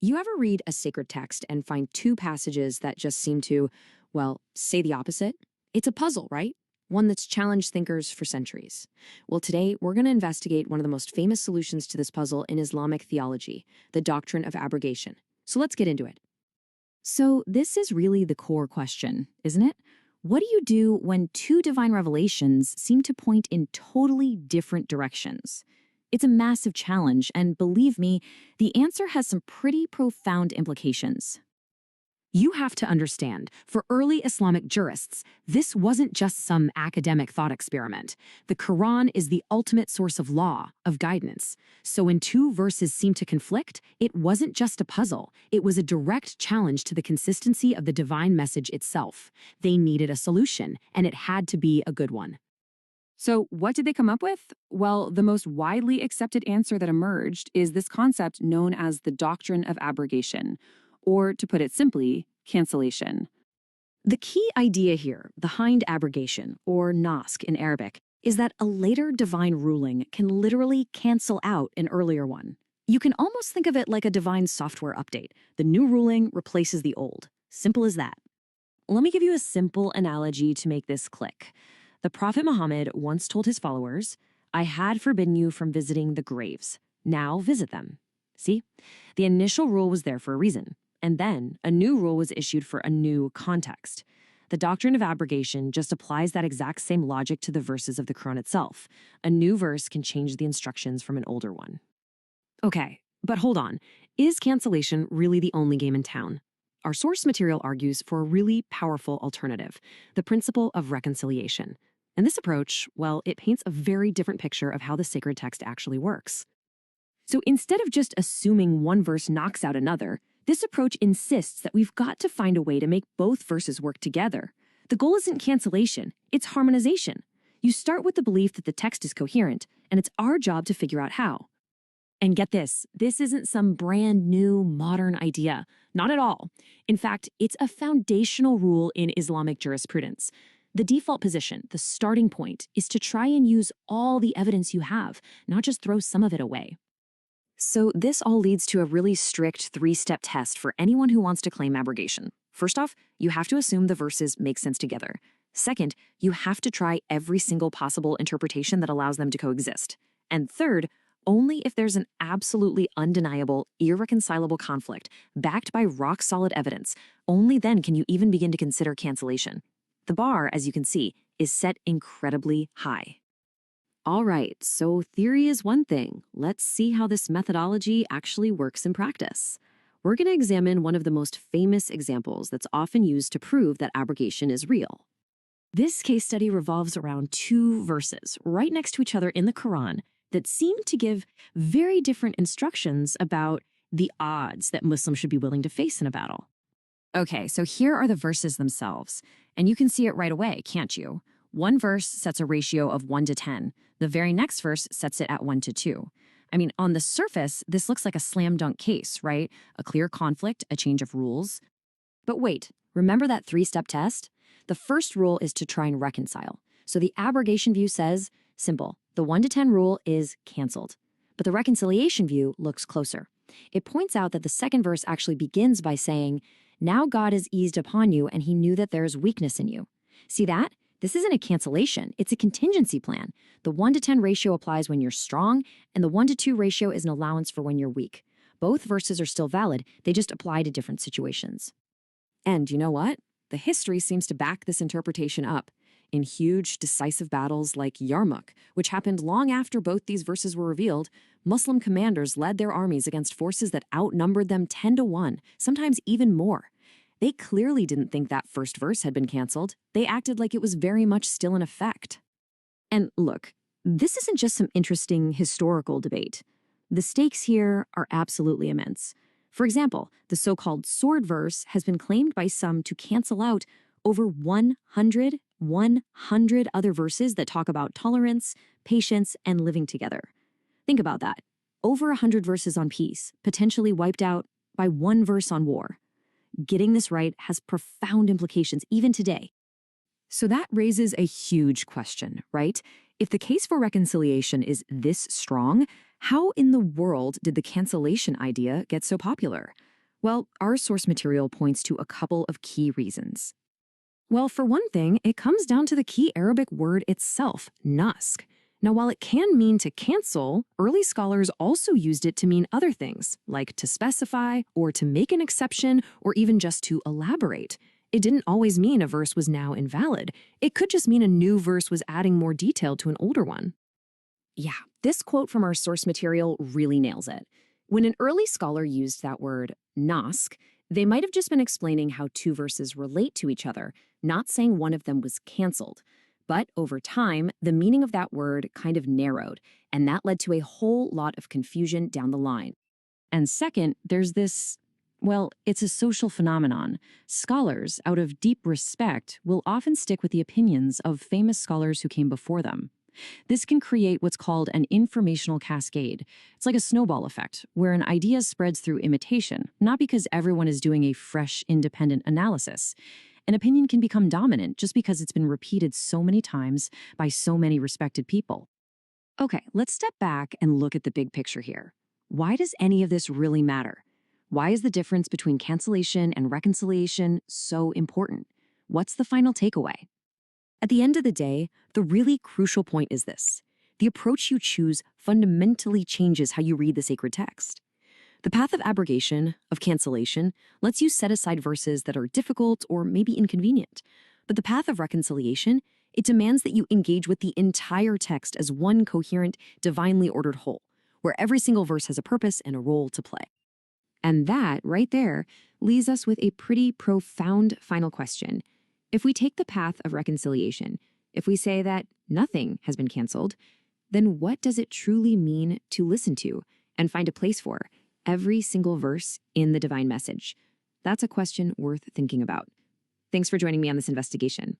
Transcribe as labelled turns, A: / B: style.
A: You ever read a sacred text and find two passages that just seem to, well, say the opposite? It's a puzzle, right? One that's challenged thinkers for centuries. Well, today we're going to investigate one of the most famous solutions to this puzzle in Islamic theology, the doctrine of abrogation. So let's get into it.
B: So, this is really the core question, isn't it? What do you do when two divine revelations seem to point in totally different directions? It's a massive challenge, and believe me, the answer has some pretty profound implications.
A: You have to understand, for early Islamic jurists, this wasn't just some academic thought experiment. The Quran is the ultimate source of law, of guidance. So when two verses seem to conflict, it wasn't just a puzzle. It was a direct challenge to the consistency of the divine message itself. They needed a solution, and it had to be a good one.
C: So, what did they come up with? Well, the most widely accepted answer that emerged is this concept known as the doctrine of abrogation, or to put it simply, cancellation.
B: The key idea here, behind abrogation, or naskh in Arabic, is that a later divine ruling can literally cancel out an earlier one. You can almost think of it like a divine software update. The new ruling replaces the old. Simple as that. Let me give you a simple analogy to make this click. The Prophet Muhammad once told his followers, "I had forbidden you from visiting the graves. Now visit them." See? The initial rule was there for a reason. And then a new rule was issued for a new context. The doctrine of abrogation just applies that exact same logic to the verses of the Quran itself. A new verse can change the instructions from an older one.
A: Okay, but hold on. Is cancellation really the only game in town? Our source material argues for a really powerful alternative, the principle of reconciliation. And this approach, well, it paints a very different picture of how the sacred text actually works. So instead of just assuming one verse knocks out another, this approach insists that we've got to find a way to make both verses work together. The goal isn't cancellation, it's harmonization. You start with the belief that the text is coherent, and it's our job to figure out how. And get this isn't some brand new modern idea. Not at all. In fact, it's a foundational rule in Islamic jurisprudence. The default position, the starting point, is to try and use all the evidence you have, not just throw some of it away. So this all leads to a really strict three-step test for anyone who wants to claim abrogation. First off, you have to assume the verses make sense together. Second, you have to try every single possible interpretation that allows them to coexist. And third, only if there's an absolutely undeniable, irreconcilable conflict backed by rock-solid evidence, only then can you even begin to consider cancellation. The bar, as you can see, is set incredibly high. All right, so theory is one thing. Let's see how this methodology actually works in practice. We're going to examine one of the most famous examples that's often used to prove that abrogation is real. This case study revolves around two verses right next to each other in the Quran that seem to give very different instructions about the odds that Muslims should be willing to face in a battle. Okay, so here are the verses themselves, and you can see it right away, can't you? One verse sets a ratio of 1 to 10. The very next verse sets it at 1 to 2. I mean, on the surface, this looks like a slam dunk case, right? A clear conflict, a change of rules. But wait, remember that three-step test? The first rule is to try and reconcile. So the abrogation view says, simple, the 1 to 10 rule is canceled. But the reconciliation view looks closer. It points out that the second verse actually begins by saying, now God has eased upon you and he knew that there is weakness in you. See that? This isn't a cancellation, it's a contingency plan. The 1 to 10 ratio applies when you're strong, and the 1 to 2 ratio is an allowance for when you're weak. Both verses are still valid, they just apply to different situations. And you know what? The history seems to back this interpretation up. In huge, decisive battles like Yarmouk, which happened long after both these verses were revealed, Muslim commanders led their armies against forces that outnumbered them 10 to 1, sometimes even more. They clearly didn't think that first verse had been canceled. They acted like it was very much still in effect. And look, this isn't just some interesting historical debate. The stakes here are absolutely immense. For example, the so-called sword verse has been claimed by some to cancel out over 100 other verses that talk about tolerance, patience, and living together. Think about that. Over 100 verses on peace, potentially wiped out by one verse on war. Getting this right has profound implications even today. So that raises a huge question, right? If the case for reconciliation is this strong, how in the world did the cancellation idea get so popular?
B: Well, our source material points to a couple of key reasons.
A: Well, for one thing, it comes down to the key Arabic word itself, nask. Now, while it can mean to cancel, early scholars also used it to mean other things, like to specify, or to make an exception, or even just to elaborate. It didn't always mean a verse was now invalid. It could just mean a new verse was adding more detail to an older one.
B: Yeah, this quote from our source material really nails it. When an early scholar used that word, nask, they might have just been explaining how two verses relate to each other, not saying one of them was canceled. But over time, the meaning of that word kind of narrowed, and that led to a whole lot of confusion down the line. And second, there's this, well, it's a social phenomenon. Scholars, out of deep respect, will often stick with the opinions of famous scholars who came before them. This can create what's called an informational cascade. It's like a snowball effect, where an idea spreads through imitation, not because everyone is doing a fresh, independent analysis. An opinion can become dominant just because it's been repeated so many times by so many respected people. Okay, let's step back and look at the big picture here. Why does any of this really matter? Why is the difference between cancellation and reconciliation so important? What's the final takeaway?
A: At the end of the day, the really crucial point is this. The approach you choose fundamentally changes how you read the sacred text. The path of abrogation, of cancellation, lets you set aside verses that are difficult or maybe inconvenient. But the path of reconciliation, it demands that you engage with the entire text as one coherent, divinely ordered whole, where every single verse has a purpose and a role to play. And that, right there, leaves us with a pretty profound final question. If we take the path of reconciliation, if we say that nothing has been canceled, then what does it truly mean to listen to and find a place for every single verse in the divine message? That's a question worth thinking about. Thanks for joining me on this investigation.